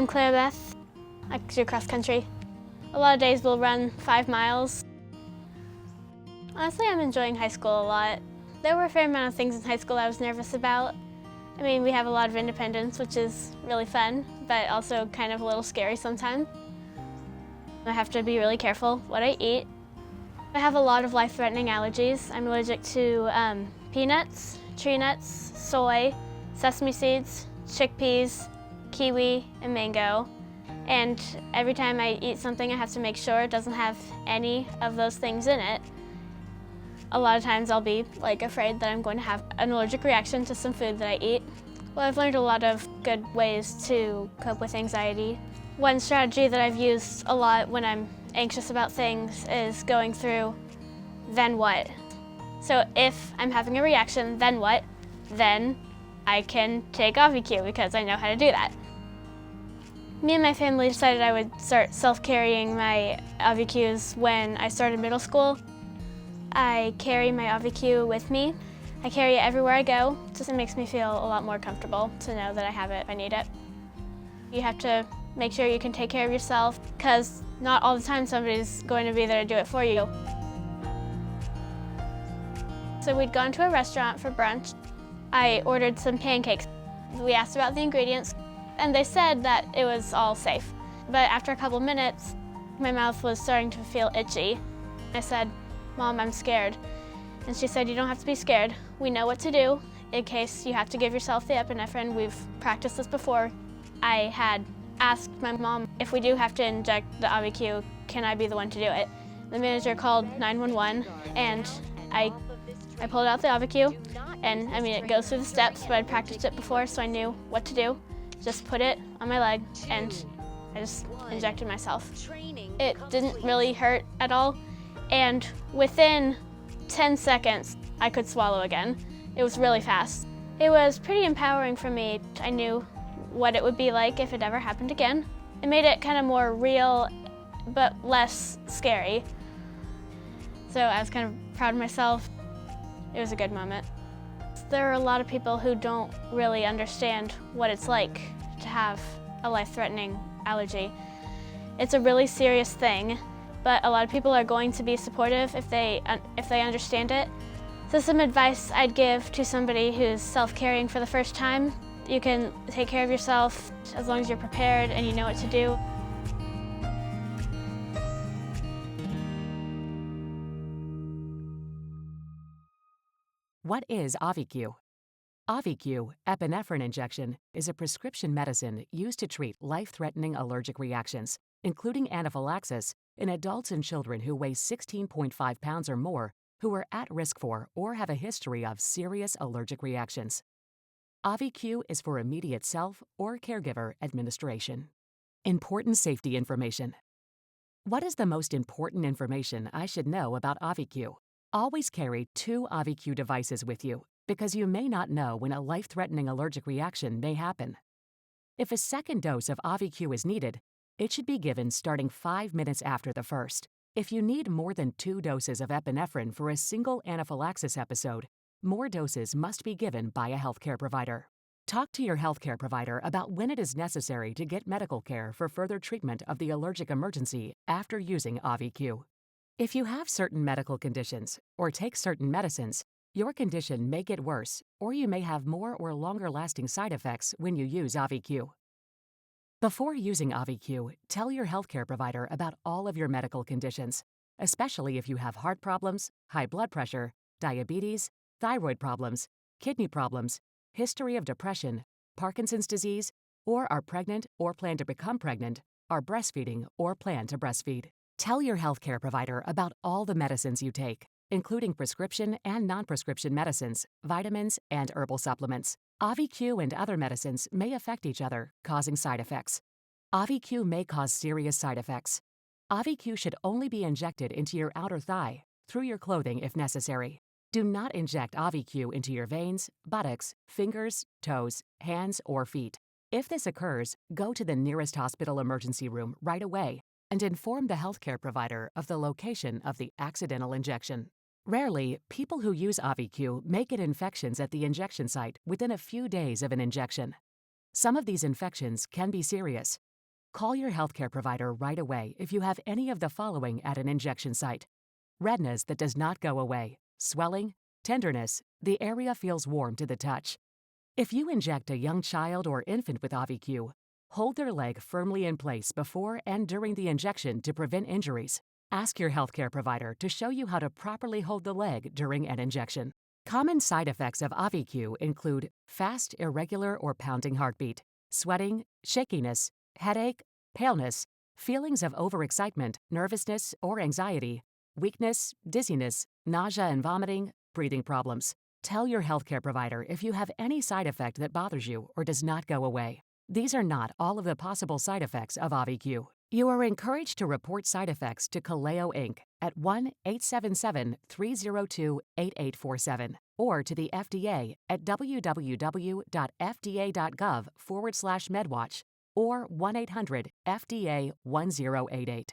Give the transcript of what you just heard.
I'm Clara Beth. I do cross country. A lot of days we'll run 5 miles. Honestly, I'm enjoying high school a lot. There were a fair amount of things in high school I was nervous about. I mean, we have a lot of independence, which is really fun, but also kind of a little scary sometimes. I have to be really careful what I eat. I have a lot of life-threatening allergies. I'm allergic to peanuts, tree nuts, soy, sesame seeds, chickpeas, kiwi, and mango. And every time I eat something, I have to make sure it doesn't have any of those things in it. A lot of times I'll be afraid that I'm going to have an allergic reaction to some food that I eat. Well, I've learned a lot of good ways to cope with anxiety. One strategy that I've used a lot when I'm anxious about things is going through, then what? So if I'm having a reaction, then what? Then I can take AUVI-Q because I know how to do that. Me and my family decided I would start self-carrying my AUVI-Qs when I started middle school. I carry my AUVI-Q with me. I carry it everywhere I go. It makes me feel a lot more comfortable to know that I have it if I need it. You have to make sure you can take care of yourself because not all the time somebody's going to be there to do it for you. So we'd gone to a restaurant for brunch. I ordered some pancakes. We asked about the ingredients and they said that it was all safe. But after a couple minutes, my mouth was starting to feel itchy. I said, "Mom, I'm scared." And she said, "You don't have to be scared. We know what to do in case you have to give yourself the epinephrine. We've practiced this before." I had asked my mom, if we do have to inject the AUVI-Q, can I be the one to do it? The manager called 911 and I pulled out the AUVI-Q and I mean it goes through the steps, but I'd practiced it before so I knew what to do. Just put it on my leg and I just injected myself. It didn't really hurt at all. And within 10 seconds, I could swallow again. It was really fast. It was pretty empowering for me. I knew what it would be like if it ever happened again. It made it kind of more real, but less scary. So I was kind of proud of myself. It was a good moment. There are a lot of people who don't really understand what it's like to have a life-threatening allergy. It's a really serious thing. But a lot of people are going to be supportive if they understand it. So some advice I'd give to somebody who's self-carrying for the first time: you can take care of yourself as long as you're prepared and you know what to do. What is AUVI-Q? AUVI-Q, epinephrine injection, is a prescription medicine used to treat life-threatening allergic reactions, including anaphylaxis, in adults and children who weigh 16.5 pounds or more who are at risk for or have a history of serious allergic reactions. AUVI-Q is for immediate self or caregiver administration. Important safety information. What is the most important information I should know about AUVI-Q? Always carry 2 AUVI-Q devices with you because you may not know when a life-threatening allergic reaction may happen. If a second dose of AUVI-Q is needed, it should be given starting 5 minutes after the first. If you need more than 2 doses of epinephrine for a single anaphylaxis episode, more doses must be given by a healthcare provider. Talk to your healthcare provider about when it is necessary to get medical care for further treatment of the allergic emergency after using AUVI-Q. If you have certain medical conditions or take certain medicines, your condition may get worse or you may have more or longer-lasting side effects when you use AUVI-Q. Before using AUVI-Q, tell your healthcare provider about all of your medical conditions, especially if you have heart problems, high blood pressure, diabetes, thyroid problems, kidney problems, history of depression, Parkinson's disease, or are pregnant or plan to become pregnant, are breastfeeding or plan to breastfeed. Tell your healthcare provider about all the medicines you take, including prescription and non-prescription medicines, vitamins, and herbal supplements. AUVI-Q and other medicines may affect each other, causing side effects. AUVI-Q may cause serious side effects. AUVI-Q should only be injected into your outer thigh, through your clothing if necessary. Do not inject AUVI-Q into your veins, buttocks, fingers, toes, hands, or feet. If this occurs, go to the nearest hospital emergency room right away and inform the healthcare provider of the location of the accidental injection. Rarely, people who use AUVI-Q may get infections at the injection site within a few days of an injection. Some of these infections can be serious, Call your healthcare provider right away if you have any of the following at an injection site: redness that does not go away, swelling, tenderness, the area feels warm to the touch. If you inject a young child or infant with AUVI-Q, hold their leg firmly in place before and during the injection to prevent injuries. Ask your healthcare provider to show you how to properly hold the leg during an injection. Common side effects of AUVI-Q include fast, irregular, or pounding heartbeat, sweating, shakiness, headache, paleness, feelings of overexcitement, nervousness, or anxiety, weakness, dizziness, nausea and vomiting, breathing problems. Tell your healthcare provider if you have any side effect that bothers you or does not go away. These are not all of the possible side effects of AUVI-Q. You are encouraged to report side effects to Kaleo Inc. at 1-877-302-8847 or to the FDA at www.fda.gov/medwatch or 1-800-FDA-1088.